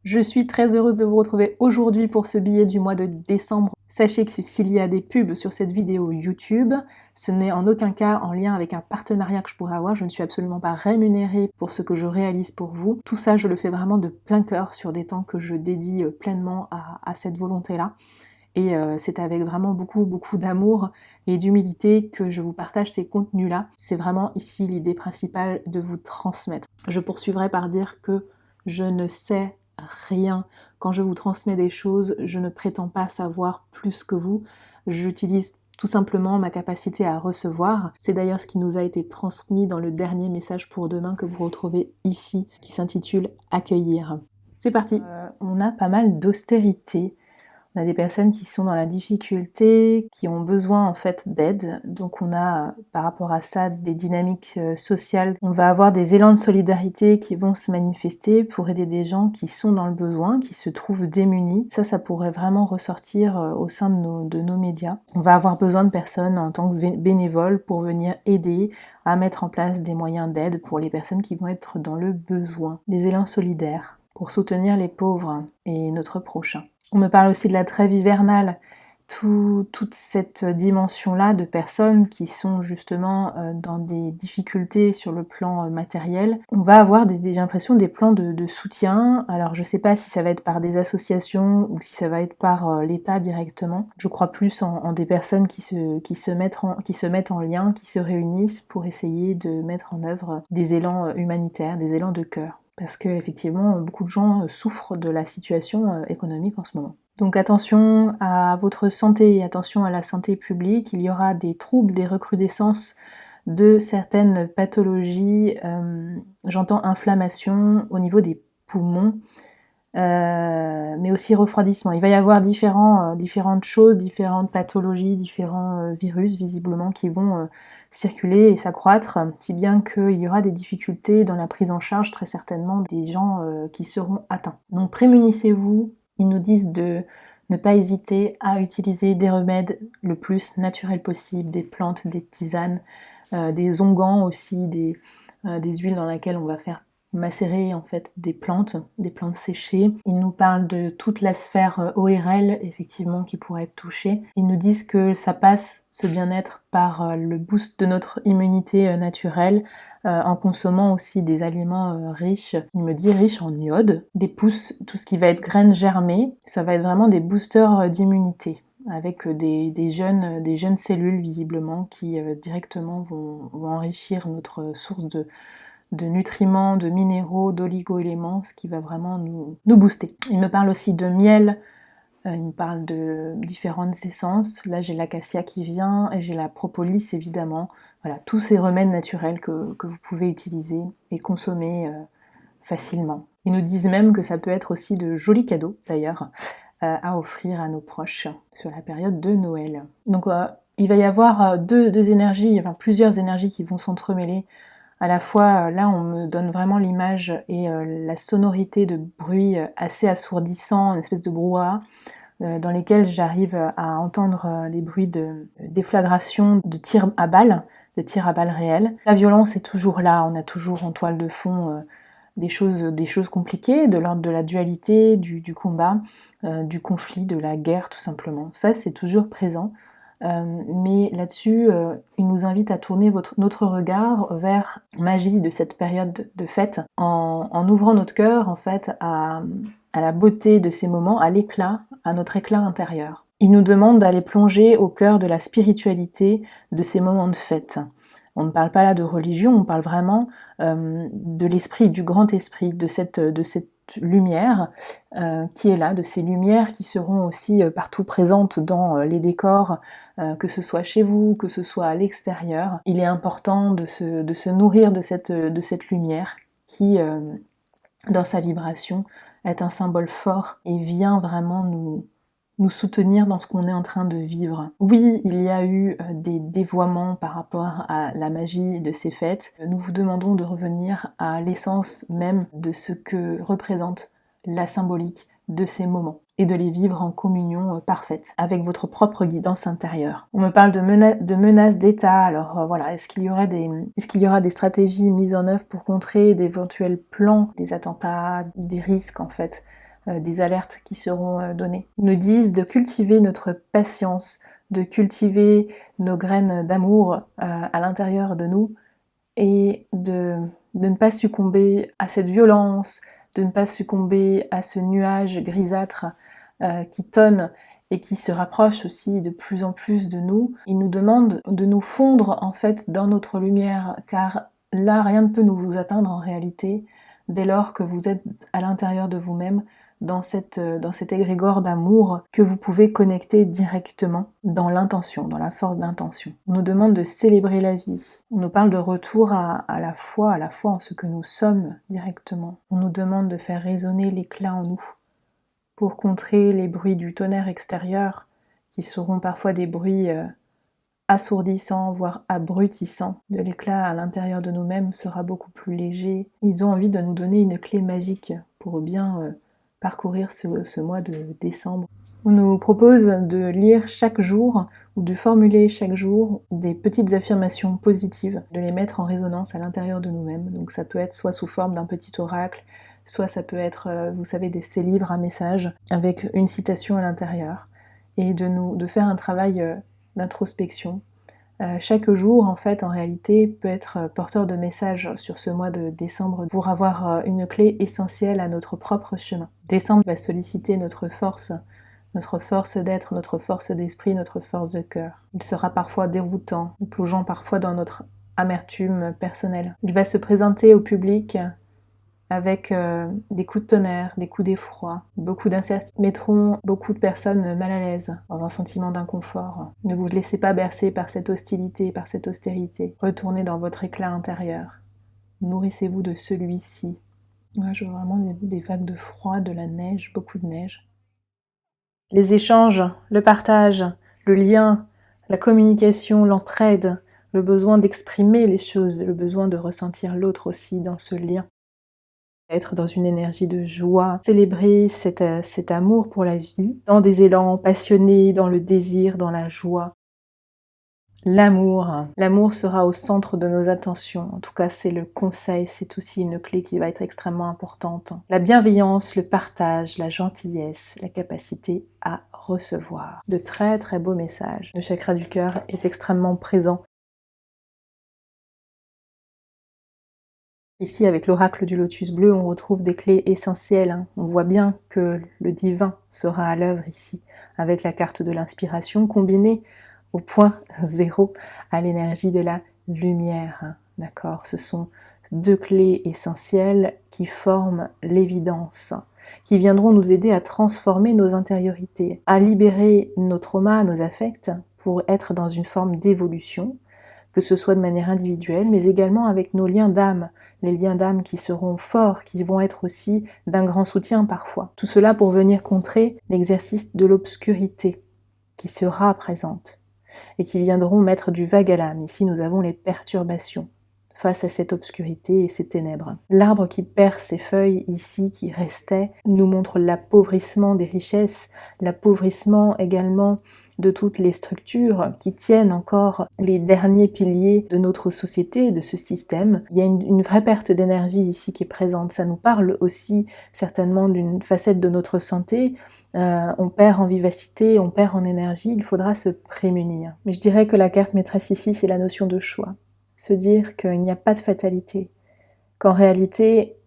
Je suis très heureuse de vous retrouver aujourd'hui pour ce billet du mois de décembre. Sachez que s'il y a des pubs sur cette vidéo YouTube, ce n'est en aucun cas en lien avec un partenariat que je pourrais avoir. Je ne suis absolument pas rémunérée pour ce que je réalise pour vous. Tout ça, je le fais vraiment de plein cœur sur des temps que je dédie pleinement à cette volonté-là. Et c'est avec vraiment beaucoup d'amour et d'humilité que je vous partage ces contenus-là. C'est vraiment ici l'idée principale de vous transmettre. Je poursuivrai par dire que je ne sais rien. Quand je vous transmets des choses, je ne prétends pas savoir plus que vous. J'utilise tout simplement ma capacité à recevoir. C'est d'ailleurs ce qui nous a été transmis dans le dernier message pour demain que vous retrouvez ici, qui s'intitule « Accueillir ». C'est parti. On a pas mal d'austérité. On a des personnes qui sont dans la difficulté, qui ont besoin en fait d'aide. Donc on a par rapport à ça des dynamiques sociales. On va avoir des élans de solidarité qui vont se manifester pour aider des gens qui sont dans le besoin, qui se trouvent démunis. Ça pourrait vraiment ressortir au sein de nos médias. On va avoir besoin de personnes en tant que bénévoles pour venir aider à mettre en place des moyens d'aide pour les personnes qui vont être dans le besoin. Des élans solidaires pour soutenir les pauvres et notre prochain. On me parle aussi de la trêve hivernale, toute cette dimension-là de personnes qui sont justement dans des difficultés sur le plan matériel. On va avoir j'ai l'impression des plans de soutien. Alors je sais pas si ça va être par des associations ou si ça va être par l'État directement. Je crois plus en des personnes qui se mettent en lien, qui se réunissent pour essayer de mettre en œuvre des élans humanitaires, des élans de cœur. Parce que effectivement, beaucoup de gens souffrent de la situation économique en ce moment. Donc attention à votre santé et attention à la santé publique. Il y aura des troubles, des recrudescences de certaines pathologies. J'entends inflammation au niveau des poumons, mais aussi refroidissement. Il va y avoir différentes choses, différentes pathologies, différents virus visiblement qui vont circuler et s'accroître, si bien qu'il y aura des difficultés dans la prise en charge très certainement des gens qui seront atteints. Donc prémunissez-vous, ils nous disent de ne pas hésiter à utiliser des remèdes le plus naturels possible, des plantes, des tisanes, des onguents aussi, des huiles dans lesquelles on va faire macérer en fait des plantes séchées. Ils nous parlent de toute la sphère ORL effectivement qui pourrait être touchée. Ils nous disent que ça passe, ce bien-être, par le boost de notre immunité naturelle en consommant aussi des aliments riches. Il me dit riches en iode, des pousses, tout ce qui va être graines germées, ça va être vraiment des boosters d'immunité avec des jeunes cellules visiblement qui directement vont enrichir notre source de nutriments, de minéraux, d'oligo-éléments, ce qui va vraiment nous booster. Il me parle aussi de miel, il me parle de différentes essences. Là j'ai l'acacia qui vient et j'ai la propolis évidemment. Voilà, tous ces remèdes naturels que vous pouvez utiliser et consommer facilement. Ils nous disent même que ça peut être aussi de jolis cadeaux d'ailleurs à offrir à nos proches sur la période de Noël. Donc il va y avoir deux énergies, enfin plusieurs énergies qui vont s'entremêler. À la fois, là, on me donne vraiment l'image et la sonorité de bruit assez assourdissant, une espèce de brouhaha, dans lesquels j'arrive à entendre des bruits de déflagration, de tirs à balles réels. La violence est toujours là, on a toujours en toile de fond des choses compliquées, de l'ordre de la dualité, du combat, du conflit, de la guerre tout simplement. Ça, c'est toujours présent. Mais là-dessus, il nous invite à tourner notre regard vers la magie de cette période de fête, en ouvrant notre cœur en fait à la beauté de ces moments, à l'éclat, à notre éclat intérieur. Il nous demande d'aller plonger au cœur de la spiritualité de ces moments de fête. On ne parle pas là de religion, on parle vraiment de l'esprit, du grand esprit, de cette lumière qui est là, de ces lumières qui seront aussi partout présentes dans les décors, que ce soit chez vous, que ce soit à l'extérieur. Il est important de se nourrir de cette lumière qui, dans sa vibration, est un symbole fort et vient vraiment nous soutenir dans ce qu'on est en train de vivre. Oui, il y a eu des dévoiements par rapport à la magie de ces fêtes. Nous vous demandons de revenir à l'essence même de ce que représente la symbolique de ces moments et de les vivre en communion parfaite avec votre propre guidance intérieure. On me parle de menaces d'État, alors voilà, est-ce qu'il y aura des stratégies mises en œuvre pour contrer d'éventuels plans, des attentats, des risques en fait des alertes qui seront données. Ils nous disent de cultiver notre patience, de cultiver nos graines d'amour à l'intérieur de nous et de ne pas succomber à cette violence, de ne pas succomber à ce nuage grisâtre qui tonne et qui se rapproche aussi de plus en plus de nous. Il nous demande de nous fondre en fait dans notre lumière, car là rien ne peut nous atteindre en réalité dès lors que vous êtes à l'intérieur de vous-même dans cet égrégore d'amour que vous pouvez connecter directement dans l'intention, dans la force d'intention. On nous demande de célébrer la vie. On nous parle de retour à la foi en ce que nous sommes directement. On nous demande de faire résonner l'éclat en nous pour contrer les bruits du tonnerre extérieur qui seront parfois des bruits assourdissants, voire abrutissants. De l'éclat à l'intérieur de nous-mêmes sera beaucoup plus léger. Ils ont envie de nous donner une clé magique pour bien parcourir ce mois de décembre. On nous propose de lire chaque jour ou de formuler chaque jour des petites affirmations positives, de les mettre en résonance à l'intérieur de nous-mêmes. Donc ça peut être soit sous forme d'un petit oracle, soit ça peut être, vous savez, ces livres à messages avec une citation à l'intérieur, et de faire un travail d'introspection. Chaque jour, en fait, en réalité, peut être porteur de messages sur ce mois de décembre pour avoir une clé essentielle à notre propre chemin. Décembre va solliciter notre force d'être, notre force d'esprit, notre force de cœur. Il sera parfois déroutant, nous plongeant parfois dans notre amertume personnelle. Il va se présenter au public avec des coups de tonnerre, des coups d'effroi, beaucoup d'incertitudes, mettront beaucoup de personnes mal à l'aise, dans un sentiment d'inconfort. Ne vous laissez pas bercer par cette hostilité, par cette austérité. Retournez dans votre éclat intérieur. Nourrissez-vous de celui-ci. Là, je vois vraiment des vagues de froid, de la neige, beaucoup de neige. Les échanges, le partage, le lien, la communication, l'entraide, le besoin d'exprimer les choses, le besoin de ressentir l'autre aussi dans ce lien. Être dans une énergie de joie, célébrer cet amour pour la vie, dans des élans passionnés, dans le désir, dans la joie. L'amour sera au centre de nos attentions, en tout cas c'est le conseil, c'est aussi une clé qui va être extrêmement importante. La bienveillance, le partage, la gentillesse, la capacité à recevoir. De très très beaux messages. Le chakra du cœur est extrêmement présent. Ici, avec l'oracle du lotus bleu, on retrouve des clés essentielles. On voit bien que le divin sera à l'œuvre ici, avec la carte de l'inspiration combinée au point zéro à l'énergie de la lumière. D'accord ? Ce sont deux clés essentielles qui forment l'évidence, qui viendront nous aider à transformer nos intériorités, à libérer nos traumas, nos affects, pour être dans une forme d'évolution, que ce soit de manière individuelle, mais également avec nos liens d'âme, les liens d'âme qui seront forts, qui vont être aussi d'un grand soutien parfois. Tout cela pour venir contrer l'exercice de l'obscurité qui sera présente et qui viendront mettre du vague à l'âme. Ici, nous avons les perturbations face à cette obscurité et ces ténèbres. L'arbre qui perd ses feuilles ici, qui restait, nous montre l'appauvrissement des richesses, l'appauvrissement également de toutes les structures qui tiennent encore les derniers piliers de notre société, de ce système. Il y a une vraie perte d'énergie ici qui est présente. Ça nous parle aussi certainement d'une facette de notre santé. On perd en vivacité, on perd en énergie, il faudra se prémunir. Mais je dirais que la carte maîtresse ici, c'est la notion de choix. Se dire qu'il n'y a pas de fatalité, qu'en réalité,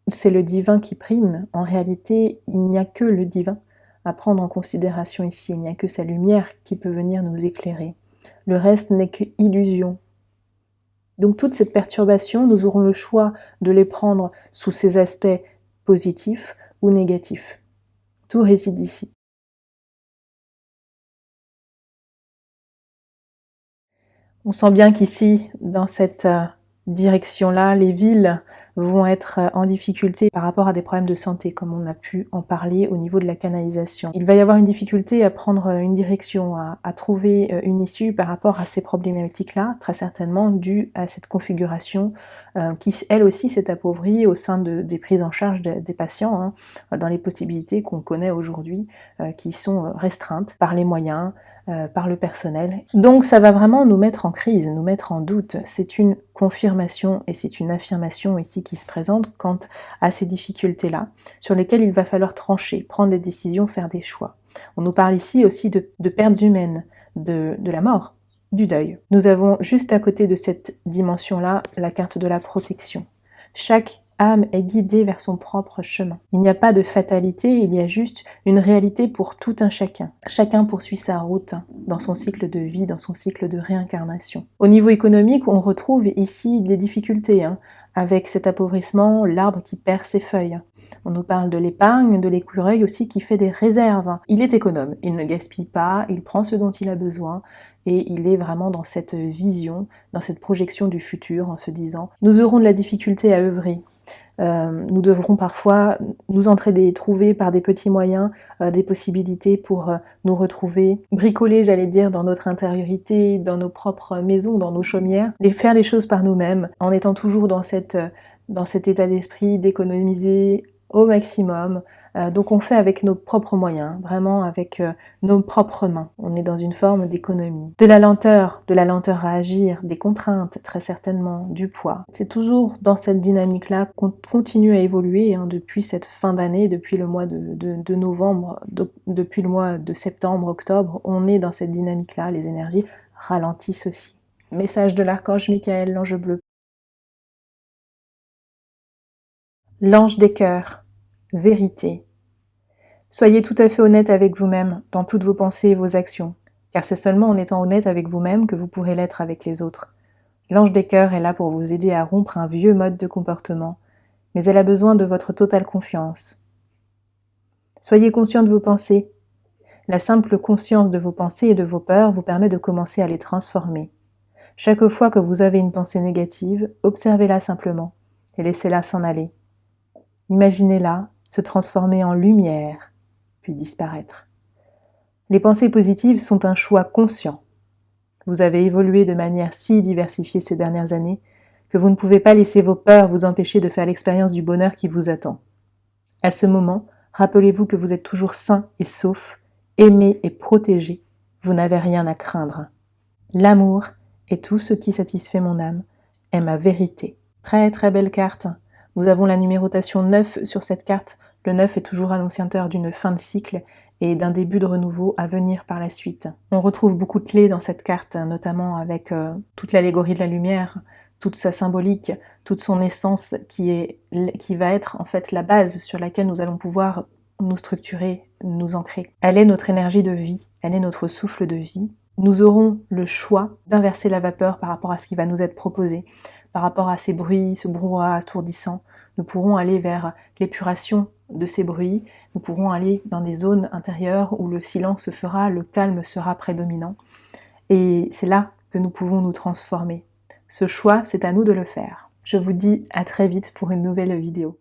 c'est le divin qui prime. En réalité, il n'y a que le divin à prendre en considération ici. Il n'y a que sa lumière qui peut venir nous éclairer. Le reste n'est qu'illusion. Donc toute cette perturbation, nous aurons le choix de les prendre sous ses aspects positifs ou négatifs. Tout réside ici. On sent bien qu'ici, dans cette direction-là, les villes vont être en difficulté par rapport à des problèmes de santé, comme on a pu en parler au niveau de la canalisation. Il va y avoir une difficulté à prendre une direction, à trouver une issue par rapport à ces problématiques-là, très certainement due à cette configuration qui, elle aussi, s'est appauvrie au sein des prises en charge des patients, dans les possibilités qu'on connaît aujourd'hui, qui sont restreintes par les moyens, par le personnel. Donc ça va vraiment nous mettre en crise, nous mettre en doute. C'est une confirmation et c'est une affirmation ici qui se présentent quant à ces difficultés-là, sur lesquelles il va falloir trancher, prendre des décisions, faire des choix. On nous parle ici aussi de pertes humaines, de la mort, du deuil. Nous avons juste à côté de cette dimension-là la carte de la protection. Chaque âme est guidée vers son propre chemin. Il n'y a pas de fatalité, il y a juste une réalité pour tout un chacun. Chacun poursuit sa route dans son cycle de vie, dans son cycle de réincarnation. Au niveau économique, on retrouve ici des difficultés, avec cet appauvrissement, l'arbre qui perd ses feuilles. On nous parle de l'épargne, de l'écureuil aussi qui fait des réserves. Il est économe, il ne gaspille pas, il prend ce dont il a besoin et il est vraiment dans cette vision, dans cette projection du futur en se disant « nous aurons de la difficulté à œuvrer ». Nous devrons parfois nous entraider, trouver par des petits moyens des possibilités pour nous retrouver, bricoler, j'allais dire, dans notre intériorité, dans nos propres maisons, dans nos chaumières, faire les choses par nous-mêmes, en étant toujours dans cet état d'esprit d'économiser au maximum. Donc on fait avec nos propres moyens, vraiment avec nos propres mains. On est dans une forme d'économie. De la lenteur à agir, des contraintes très certainement, du poids. C'est toujours dans cette dynamique-là qu'on continue à évoluer depuis cette fin d'année, depuis le mois de novembre, depuis le mois de septembre, octobre, on est dans cette dynamique-là, les énergies ralentissent aussi. Message de l'archange Michael, l'ange bleu. L'ange des cœurs, vérité. Soyez tout à fait honnête avec vous-même dans toutes vos pensées et vos actions, car c'est seulement en étant honnête avec vous-même que vous pourrez l'être avec les autres. L'ange des cœurs est là pour vous aider à rompre un vieux mode de comportement, mais elle a besoin de votre totale confiance. Soyez conscient de vos pensées. La simple conscience de vos pensées et de vos peurs vous permet de commencer à les transformer. Chaque fois que vous avez une pensée négative, observez-la simplement et laissez-la s'en aller. Imaginez-la se transformer en lumière, puis disparaître. Les pensées positives sont un choix conscient. Vous avez évolué de manière si diversifiée ces dernières années que vous ne pouvez pas laisser vos peurs vous empêcher de faire l'expérience du bonheur qui vous attend. À ce moment, rappelez-vous que vous êtes toujours sain et sauf, aimé et protégé. Vous n'avez rien à craindre. L'amour est tout ce qui satisfait mon âme, est ma vérité. Très très belle carte. Nous avons la numérotation 9 sur cette carte. Le 9 est toujours annonciateur d'une fin de cycle et d'un début de renouveau à venir par la suite. On retrouve beaucoup de clés dans cette carte, notamment avec toute l'allégorie de la lumière, toute sa symbolique, toute son essence qui va être en fait la base sur laquelle nous allons pouvoir nous structurer, nous ancrer. Elle est notre énergie de vie, elle est notre souffle de vie. Nous aurons le choix d'inverser la vapeur par rapport à ce qui va nous être proposé, par rapport à ces bruits, ce brouhaha assourdissant. Nous pourrons aller vers l'épuration de ces bruits, nous pourrons aller dans des zones intérieures où le silence se fera, le calme sera prédominant. Et c'est là que nous pouvons nous transformer. Ce choix, c'est à nous de le faire. Je vous dis à très vite pour une nouvelle vidéo.